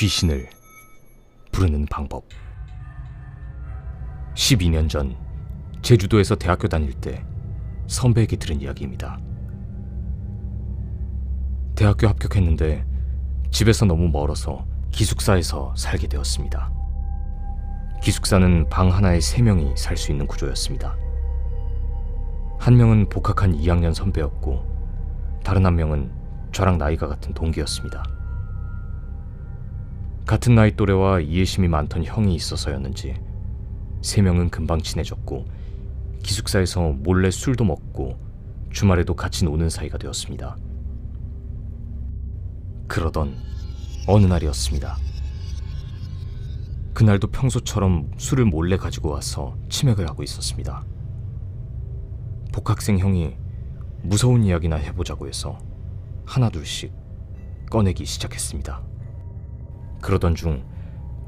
귀신을 부르는 방법. 12년 전 제주도에서 대학교 다닐 때 선배에게 들은 이야기입니다. 대학교 합격했는데 집에서 너무 멀어서 기숙사에서 살게 되었습니다. 기숙사는 방 하나에 3명이 살 수 있는 구조였습니다. 한 명은 복학한 2학년 선배였고 다른 한 명은 저랑 나이가 같은 동기였습니다. 같은 나이 또래와 이해심이 많던 형이 있어서였는지 3명은 금방 친해졌고 기숙사에서 몰래 술도 먹고 주말에도 같이 노는 사이가 되었습니다. 그러던 어느 날이었습니다. 그날도 평소처럼 술을 몰래 가지고 와서 치맥을 하고 있었습니다. 복학생 형이 무서운 이야기나 해보자고 해서 하나둘씩 꺼내기 시작했습니다. 그러던 중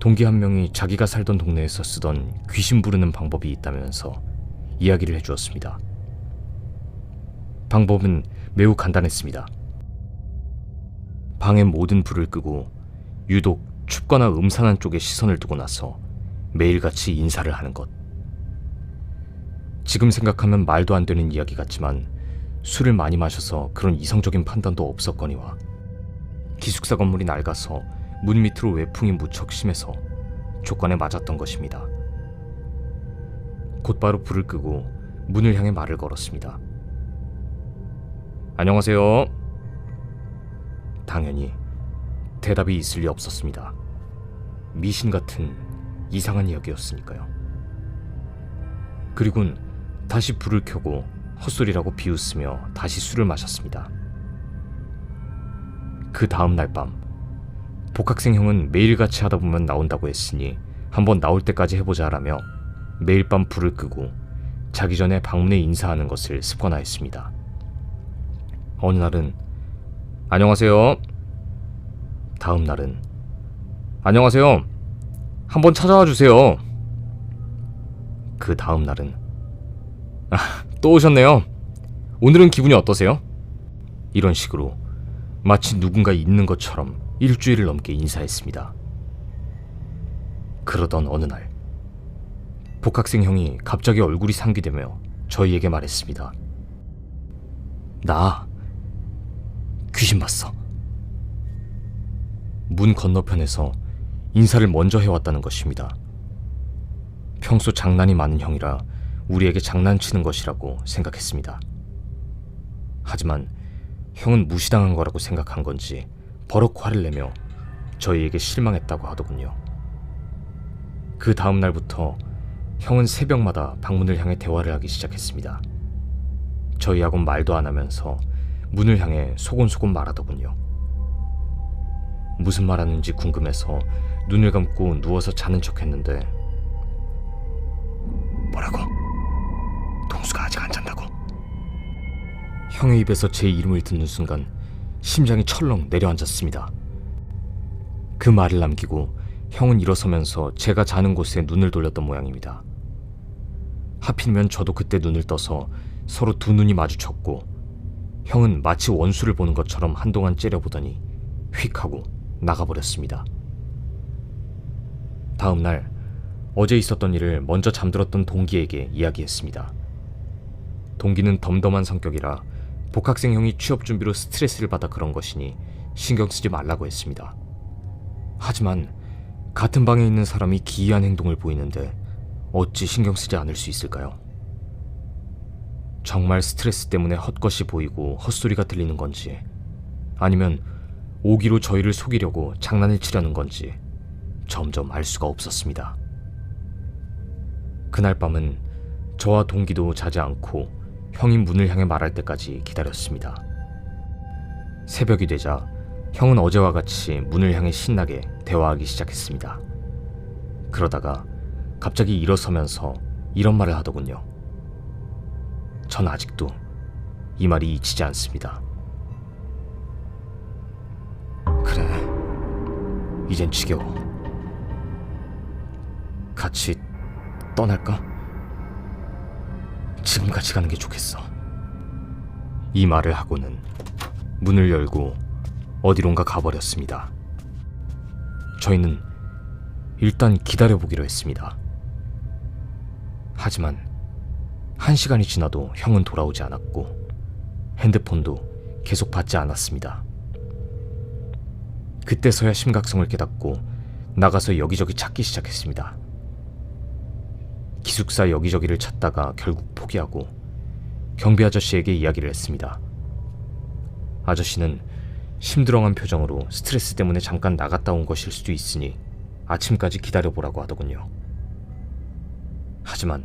동기 한 명이 자기가 살던 동네에서 쓰던 귀신 부르는 방법이 있다면서 이야기를 해주었습니다. 방법은 매우 간단했습니다. 방의 모든 불을 끄고 유독 춥거나 음산한 쪽에 시선을 두고 나서 매일같이 인사를 하는 것. 지금 생각하면 말도 안 되는 이야기 같지만 술을 많이 마셔서 그런 이성적인 판단도 없었거니와 기숙사 건물이 낡아서 문 밑으로 외풍이 무척 심해서 조건에 맞았던 것입니다. 곧바로 불을 끄고 문을 향해 말을 걸었습니다. 안녕하세요. 당연히 대답이 있을 리 없었습니다. 미신 같은 이상한 이야기였으니까요. 그리곤 다시 불을 켜고 헛소리라고 비웃으며 다시 술을 마셨습니다. 그 다음 날 밤 복학생 형은 매일같이 하다 보면 나온다고 했으니 한번 나올 때까지 해보자라며 매일 밤 불을 끄고 자기 전에 방문에 인사하는 것을 습관화했습니다. 어느 날은 안녕하세요. 다음 날은 안녕하세요. 한번 찾아와 주세요. 그 다음 날은 또 오셨네요. 오늘은 기분이 어떠세요? 이런 식으로 마치 누군가 있는 것처럼 일주일을 넘게 인사했습니다. 그러던 어느 날 복학생 형이 갑자기 얼굴이 상기되며 저희에게 말했습니다. 나 귀신 봤어. 문 건너편에서 인사를 먼저 해왔다는 것입니다. 평소 장난이 많은 형이라 우리에게 장난치는 것이라고 생각했습니다. 하지만 형은 무시당한 거라고 생각한 건지 버럭 화를 내며 저희에게 실망했다고 하더군요. 그 다음 날부터 형은 새벽마다 방문을 향해 대화를 하기 시작했습니다. 저희하고는 말도 안 하면서 문을 향해 소곤소곤 말하더군요. 무슨 말하는지 궁금해서 눈을 감고 누워서 자는 척했는데 뭐라고? 동수가 아직 안 잔다고? 형의 입에서 제 이름을 듣는 순간 심장이 철렁 내려앉았습니다. 그 말을 남기고 형은 일어서면서 제가 자는 곳에 눈을 돌렸던 모양입니다. 하필이면 저도 그때 눈을 떠서 서로 두 눈이 마주쳤고 형은 마치 원수를 보는 것처럼 한동안 째려보더니 휙 하고 나가버렸습니다. 다음 날 어제 있었던 일을 먼저 잠들었던 동기에게 이야기했습니다. 동기는 덤덤한 성격이라 복학생 형이 취업 준비로 스트레스를 받아 그런 것이니 신경 쓰지 말라고 했습니다. 하지만 같은 방에 있는 사람이 기이한 행동을 보이는데 어찌 신경 쓰지 않을 수 있을까요? 정말 스트레스 때문에 헛것이 보이고 헛소리가 들리는 건지 아니면 오기로 저희를 속이려고 장난을 치려는 건지 점점 알 수가 없었습니다. 그날 밤은 저와 동기도 자지 않고 형이 문을 향해 말할 때까지 기다렸습니다. 새벽이 되자 형은 어제와 같이 문을 향해 신나게 대화하기 시작했습니다. 그러다가 갑자기 일어서면서 이런 말을 하더군요. 전 아직도 이 말이 잊히지 않습니다. 그래, 이젠 지겨워. 같이 떠날까? 지금 같이 가는 게 좋겠어. 이 말을 하고는 문을 열고 어디론가 가버렸습니다. 저희는 일단 기다려보기로 했습니다. 하지만 1시간이 지나도 형은 돌아오지 않았고 핸드폰도 계속 받지 않았습니다. 그때서야 심각성을 깨닫고 나가서 여기저기 찾기 시작했습니다. 기숙사 여기저기를 찾다가 결국 포기하고 경비 아저씨에게 이야기를 했습니다. 아저씨는 심드렁한 표정으로 스트레스 때문에 잠깐 나갔다 온 것일 수도 있으니 아침까지 기다려보라고 하더군요. 하지만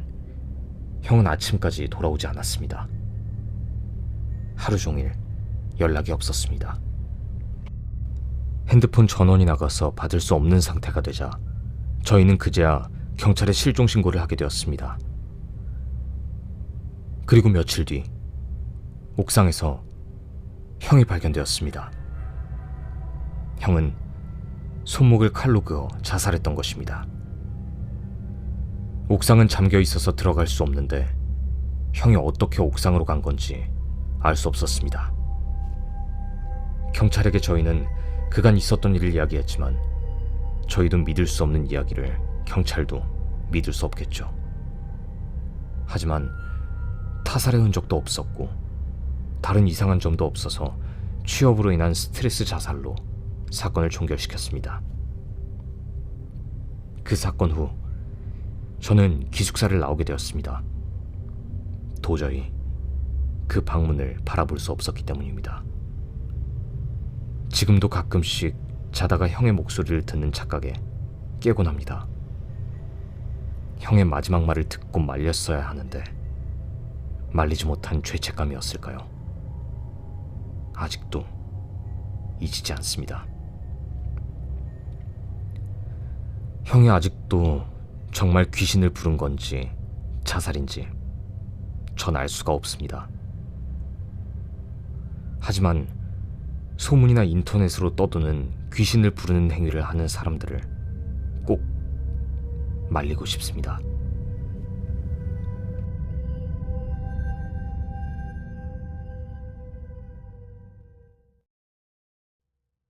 형은 아침까지 돌아오지 않았습니다. 하루 종일 연락이 없었습니다. 핸드폰 전원이 나가서 받을 수 없는 상태가 되자 저희는 그제야 경찰에 실종 신고를 하게 되었습니다. 그리고 며칠 뒤 옥상에서 형이 발견되었습니다. 형은 손목을 칼로 그어 자살했던 것입니다. 옥상은 잠겨 있어서 들어갈 수 없는데 형이 어떻게 옥상으로 간 건지 알 수 없었습니다. 경찰에게 저희는 그간 있었던 일을 이야기했지만 저희도 믿을 수 없는 이야기를 경찰도 믿을 수 없겠죠. 하지만 타살의 흔적도 없었고 다른 이상한 점도 없어서 취업으로 인한 스트레스 자살로 사건을 종결시켰습니다. 그 사건 후 저는 기숙사를 나오게 되었습니다. 도저히 그 방문을 바라볼 수 없었기 때문입니다. 지금도 가끔씩 자다가 형의 목소리를 듣는 착각에 깨곤 합니다. 형의 마지막 말을 듣고 말렸어야 하는데 말리지 못한 죄책감이었을까요? 아직도 잊히지 않습니다. 형이 아직도 정말 귀신을 부른 건지 자살인지 전 알 수가 없습니다. 하지만 소문이나 인터넷으로 떠도는 귀신을 부르는 행위를 하는 사람들을 꼭 말리고 싶습니다.